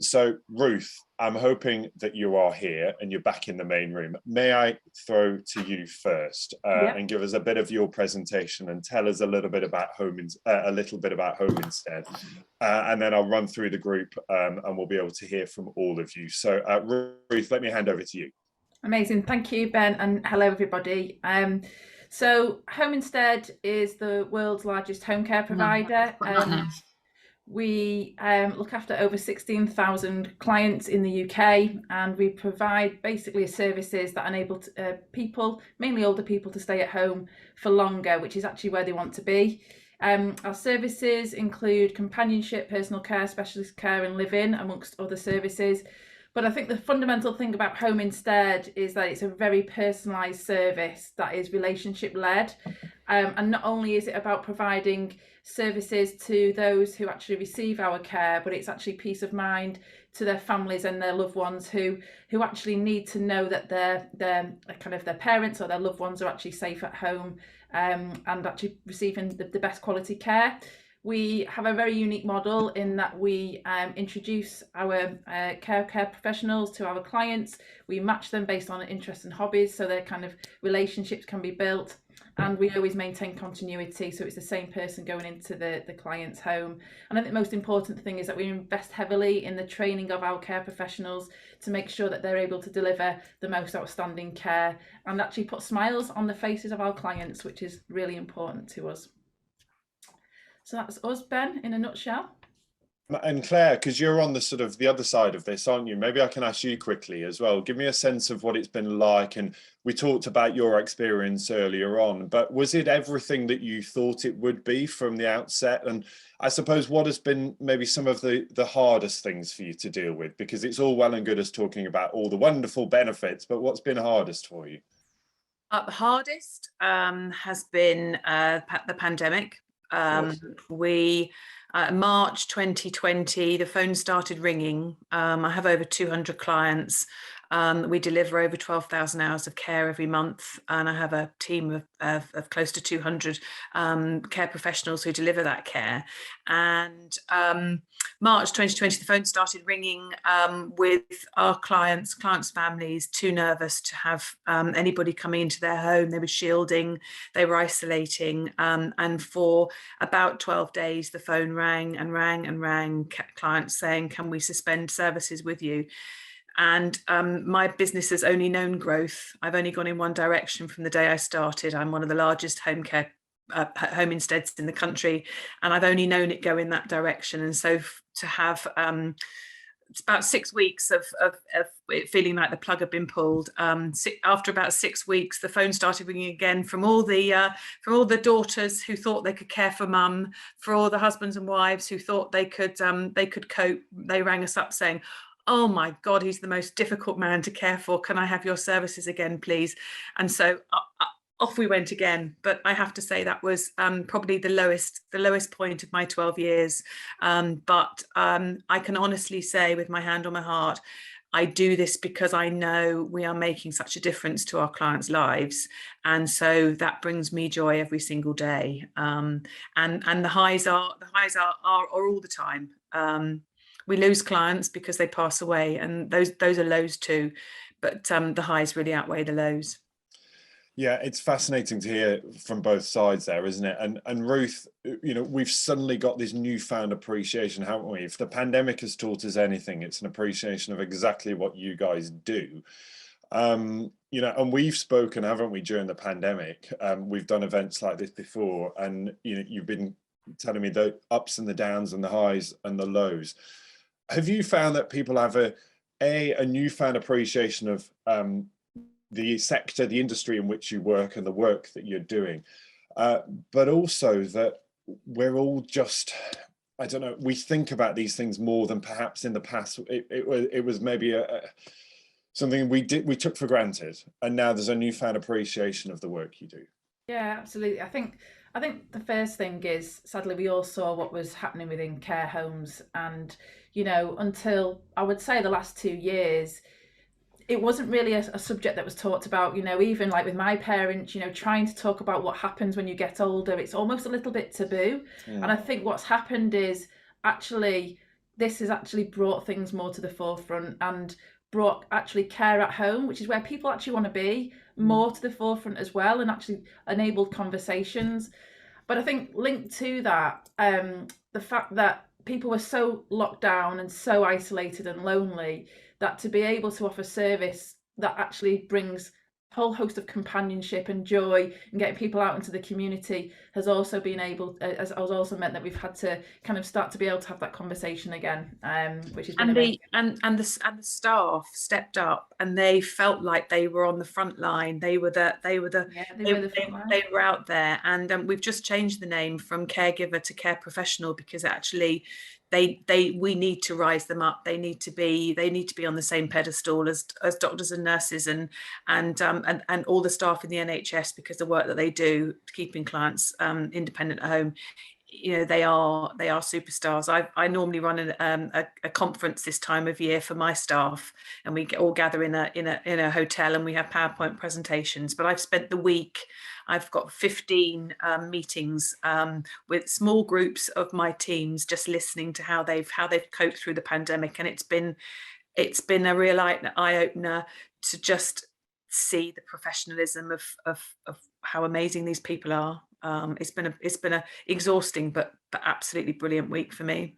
So Ruth, I'm hoping that you are here and you're back in the main room. May I throw to you first and give us a bit of your presentation and tell us a little bit about Home Instead, and then I'll run through the group and we'll be able to hear from all of you. So Ruth, let me hand over to you. Amazing, thank you, Ben, and hello everybody. So Home Instead is the world's largest home care provider. We look after over 16,000 clients in the UK, and we provide basically services that enable people, mainly older people, to stay at home for longer, which is actually where they want to be. Our services include companionship, personal care, specialist care and live-in, amongst other services. But I think the fundamental thing about Home Instead is that it's a very personalised service that is relationship-led. And not only is it about providing services to those who actually receive our care, but it's actually peace of mind to their families and their loved ones who actually need to know that their parents or their loved ones are actually safe at home and actually receiving the best quality care. We have a very unique model in that we introduce our care professionals to our clients. We match them based on interests and hobbies, so their kind of relationships can be built. And we always maintain continuity, so it's the same person going into the client's home. And I think the most important thing is that we invest heavily in the training of our care professionals to make sure that they're able to deliver the most outstanding care and actually put smiles on the faces of our clients, which is really important to us. So that's us, Ben, in a nutshell. And Claire, because you're on the other side of this, aren't you? Maybe I can ask you quickly as well. Give me a sense of what it's been like. And we talked about your experience earlier on, but was it everything that you thought it would be from the outset? And I suppose what has been maybe some of the hardest things for you to deal with? Because it's all well and good us talking about all the wonderful benefits, but what's been hardest for you? The hardest has been the pandemic. March 2020, the phone started ringing. I have over 200 clients. We deliver over 12,000 hours of care every month, and I have a team of close to 200 care professionals who deliver that care. And March 2020, the phone started ringing with our clients' families too nervous to have anybody coming into their home. They were shielding, they were isolating, and for about 12 days, the phone rang and rang and rang, clients saying, "Can we suspend services with you?" And my business has only known growth. I've only gone in one direction from the day I started. I'm one of the largest home insteads in the country, and I've only known it go in that direction. And so to have it's about 6 weeks of it feeling like the plug had been pulled. After about 6 weeks, the phone started ringing again from all the daughters who thought they could care for mum, for all the husbands and wives who thought they could cope. They rang us up saying, "Oh my God, he's the most difficult man to care for. Can I have your services again, please?" And so off we went again. But I have to say that was probably the lowest point of my 12 years. But I can honestly say, with my hand on my heart, I do this because I know we are making such a difference to our clients' lives, and so that brings me joy every single day. And the highs are all the time. We lose clients because they pass away, and those are lows too, but the highs really outweigh the lows. Yeah, it's fascinating to hear from both sides there, isn't it? And Ruth, we've suddenly got this newfound appreciation, haven't we? If the pandemic has taught us anything, it's an appreciation of exactly what you guys do. And we've spoken, haven't we, during the pandemic? We've done events like this before, and you've been telling me the ups and the downs and the highs and the lows. Have you found that people have a newfound appreciation of the sector, the industry in which you work and the work that you're doing, but also that we're all just, I don't know, we think about these things more than perhaps in the past. It was maybe something we took for granted, and now there's a newfound appreciation of the work you do. Yeah, absolutely. I think the first thing is, sadly, we all saw what was happening within care homes, and until I would say the last 2 years, it wasn't really a subject that was talked about. Even like with my parents, trying to talk about what happens when you get older, it's almost a little bit taboo. And I think what's happened is actually this has actually brought things more to the forefront and brought actually care at home, which is where people actually want to be, more to the forefront as well, and actually enabled conversations. But I think linked to that, the fact that people were so locked down and so isolated and lonely, that to be able to offer service that actually brings a whole host of companionship and joy and getting people out into the community has also been able, has also meant that we've had to kind of start to be able to have that conversation again, which is and the staff stepped up, and they felt like they were on the front line. They were out there, and we've just changed the name from caregiver to care professional, because actually we need to rise them up. They need to be on the same pedestal as doctors and nurses and all the staff in the NHS, because the work that they do keeping clients independent at home, you know, they are superstars. I normally run a conference this time of year for my staff, and we all gather in a hotel, and we have PowerPoint presentations. But I've spent the week, I've got 15 meetings with small groups of my teams, just listening to how they've coped through the pandemic, and it's been a real eye opener to just see the professionalism of how amazing these people are. It's been a exhausting but absolutely brilliant week for me.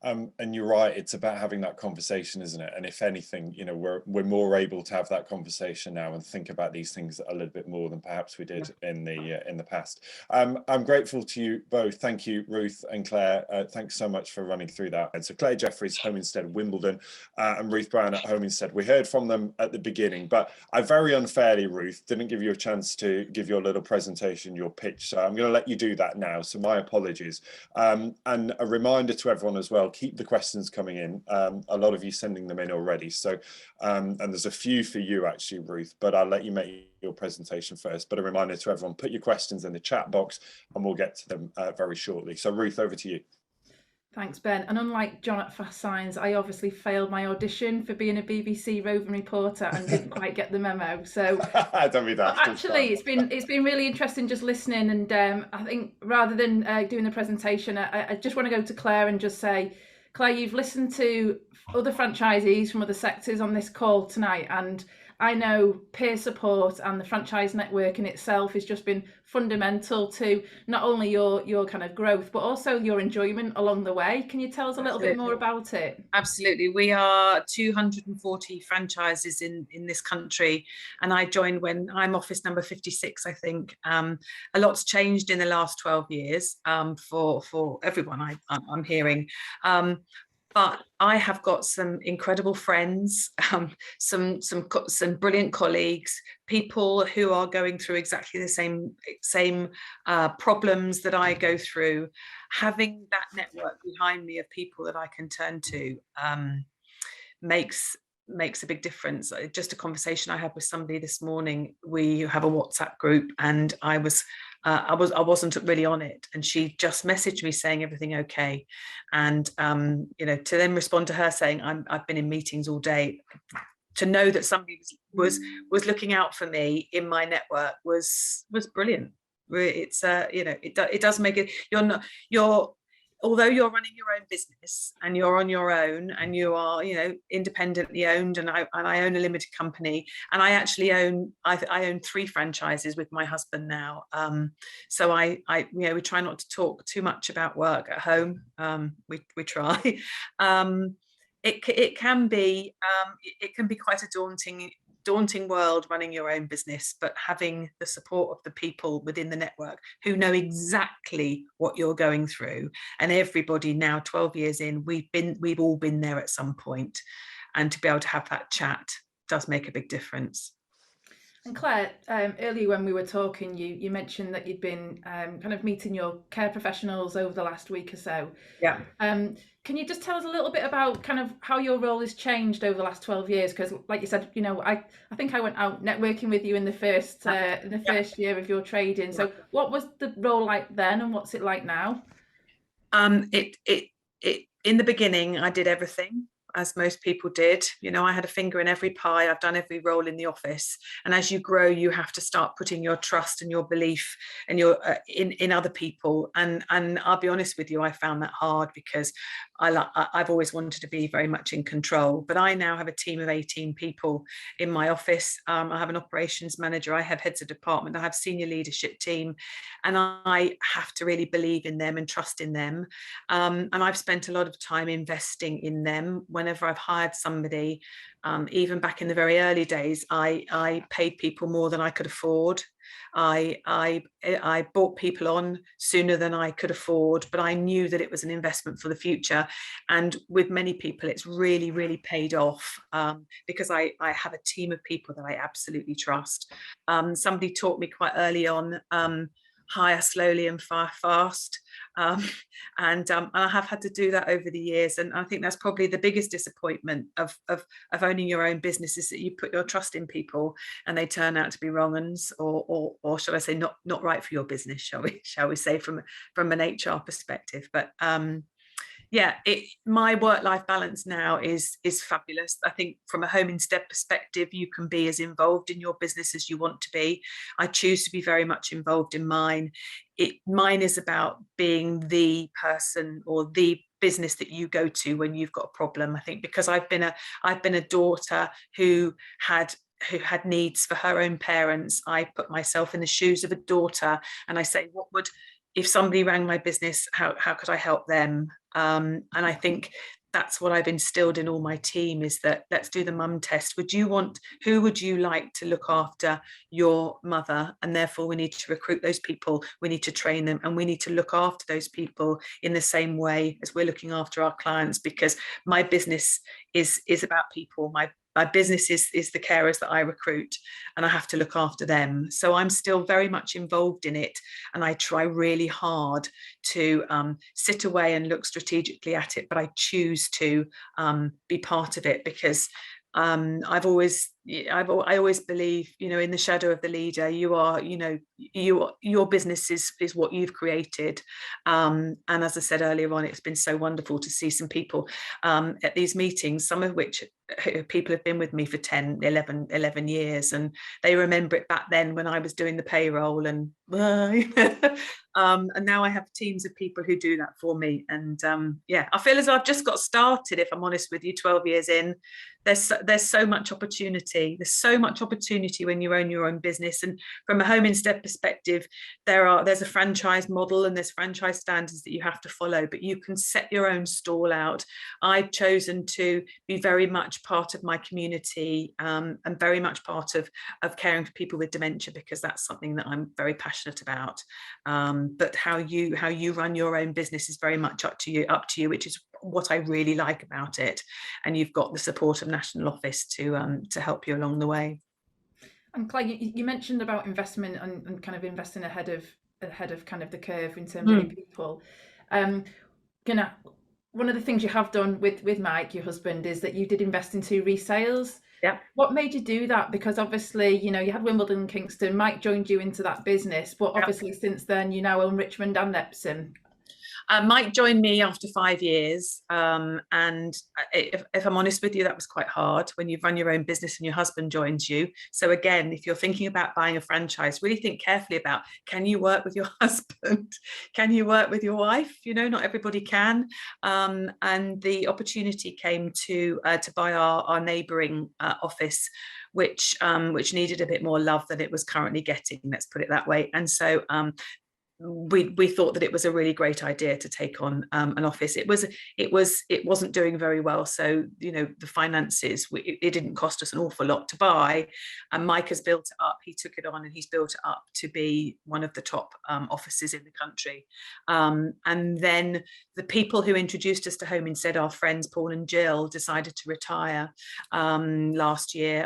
And you're right, it's about having that conversation, isn't it? And if anything, you know, we're more able to have that conversation now and think about these things a little bit more than perhaps we did in the past. I'm grateful to you both. Thank you, Ruth and Claire. Thanks so much for running through that. And so Clare Jefferies, Home Instead Wimbledon, and Ruth Brown at Home Instead. We heard from them at the beginning, but I very unfairly, Ruth, didn't give you a chance to give your little presentation, your pitch. So I'm going to let you do that now. So my apologies. And a reminder to everyone as well, keep the questions coming in. A lot of you sending them in already. So, and there's a few for you actually, Ruth, but I'll let you make your presentation first. But a reminder to everyone, put your questions in the chat box and we'll get to them very shortly. So Ruth, over to you. Thanks, Ben. And unlike John at Fast Signs, I obviously failed my audition for being a BBC roving reporter and didn't quite get the memo. So don't be daft. Actually, it's been really interesting just listening. And I think rather than doing the presentation, I just want to go to Claire and just say, Claire, you've listened to other franchisees from other sectors on this call tonight, and I know peer support and the franchise network in itself has just been fundamental to not only your kind of growth, but also your enjoyment along the way. Can you tell us a little bit more about it? Absolutely. We are 240 franchises in this country, and I joined when I'm office number 56, I think. A lot's changed in the last 12 years for everyone, I'm hearing. But I have got some incredible friends, some brilliant colleagues, people who are going through exactly the same problems that I go through. Having that network behind me of people that I can turn to makes a big difference. Just a conversation I had with somebody this morning. We have a WhatsApp group, and I wasn't really on it, and she just messaged me saying everything okay, and you know, to then respond to her saying I've been in meetings all day, to know that somebody was looking out for me in my network was brilliant. It's you know, it does make it, although you're running your own business and you're on your own and you are, you know, independently owned, and I own a limited company, and I actually own 3 franchises with my husband now. So I you know, we try not to talk too much about work at home. We try. It can be quite a daunting world running your own business, but having the support of the people within the network who know exactly what you're going through, and everybody now 12 years in, we've all been there at some point, and to be able to have that chat does make a big difference. And Claire, earlier when we were talking, you mentioned that you'd been kind of meeting your care professionals over the last week or so. Yeah. Can you just tell us a little bit about kind of how your role has changed over the last 12 years? Because, like you said, you know, I think I went out networking with you in the first year of your trading. So, what was the role like then, and what's it like now? It in the beginning, I did everything. as most people did. You know, I had a finger in every pie. I've done every role in the office. And as you grow, you have to start putting your trust and your belief and your in other people. And I'll be honest with you, I found that hard because I've always wanted to be very much in control. But I now have a team of 18 people in my office. I have an operations manager. I have heads of department. I have senior leadership team, and I have to really believe in them and trust in them. And I've spent a lot of time investing in them. Whenever I've hired somebody, even back in the very early days, I paid people more than I could afford. I brought people on sooner than I could afford, but I knew that it was an investment for the future. And with many people, it's really, really paid off, because I have a team of people that I absolutely trust. Somebody taught me quite early on, hire slowly and fire fast. And I have had to do that over the years. And I think that's probably the biggest disappointment of owning your own business, is that you put your trust in people and they turn out to be wrong uns, or shall I say, not right for your business, shall we say, from an HR perspective. But yeah, my work-life balance now is fabulous. I think from a home instead perspective, you can be as involved in your business as you want to be. I choose to be very much involved in mine. Mine is about being the person or the business that you go to when you've got a problem. I think because I've been a daughter who had needs for her own parents, I put myself in the shoes of a daughter and I say, if somebody rang my business, how could I help them? And I think that's what I've instilled in all my team, is that let's do the mum test. Who would you like to look after your mother? And therefore we need to recruit those people, we need to train them, and we need to look after those people in the same way as we're looking after our clients, because my business is about people. My business is the carers that I recruit, and I have to look after them. So I'm still very much involved in it, and I try really hard to sit away and look strategically at it, but I choose to be part of it, because I always believe, in the shadow of the leader, your business is what you've created. And as I said earlier on, it's been so wonderful to see some people at these meetings, some of which people have been with me for 10, 11 years, and they remember it back then when I was doing the payroll, and and now I have teams of people who do that for me. And yeah, I feel as though I've just got started, if I'm honest with you. 12 years in, there's so much opportunity. There's so much opportunity when you own your own business. And from a home instead perspective, there's a franchise model and there's franchise standards that you have to follow, but you can set your own stall out. I've chosen to be very much part of my community, and very much part of caring for people with dementia, because that's something that I'm very passionate about. But how you run your own business is very much up to you, which is what I really like about it. And you've got the support of National Office to help you along the way. And Claire, you mentioned about investment and kind of investing ahead of kind of the curve in terms of your people. One of the things you have done with Mike, your husband, is that you did invest in 2 resales. Yeah. What made you do that? Because obviously, you had Wimbledon and Kingston. Mike joined you into that business, but obviously since then you now own Richmond and Epsom. Mike joined me after 5 years, and if I'm honest with you, that was quite hard when you run your own business and your husband joins you. So again, if you're thinking about buying a franchise, really think carefully about, can you work with your husband? Can you work with your wife? Not everybody can. And the opportunity came to buy our neighbouring office, which needed a bit more love than it was currently getting, let's put it that way. And so we thought that it was a really great idea to take on an office. It wasn't doing very well, so the finances, it didn't cost us an awful lot to buy, and Mike has built it up. He took it on and he's built it up to be one of the top offices in the country. And then the people who introduced us to Home Instead, our friends Paul and Jill, decided to retire last year,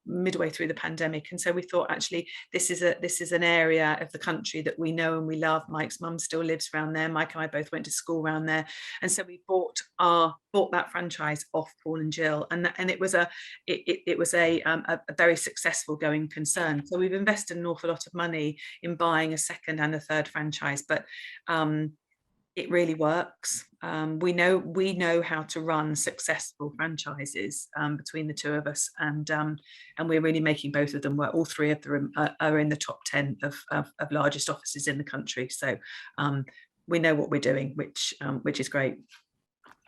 midway through the pandemic. And so we thought, actually, this is an area of the country that we know and we love. Mike's mum still lives around there. Mike and I both went to school around there, and so we bought that franchise off Paul and Jill, and it was a very successful going concern. So we've invested an awful lot of money in buying a second and a third franchise, but It really works. We know how to run successful franchises between the two of us, and we're really making both of them work. All three of them are in the top 10 of largest offices in the country. So we know what we're doing, which is great.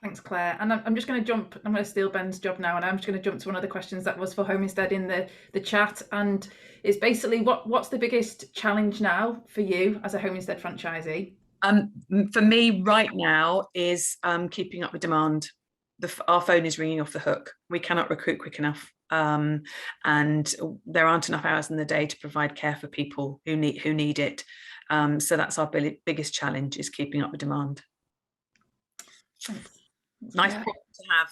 Thanks, Claire. And I'm just going to jump, I'm going to steal Ben's job now, and I'm just going to jump to one of the questions that was for Home Instead in the chat. And it's basically, what's the biggest challenge now for you as a Home Instead franchisee? For me right now is keeping up with demand. Our phone is ringing off the hook. We cannot recruit quick enough. And there aren't enough hours in the day to provide care for people who need it. So that's our biggest challenge, is keeping up with demand. Thanks. Nice problem to have.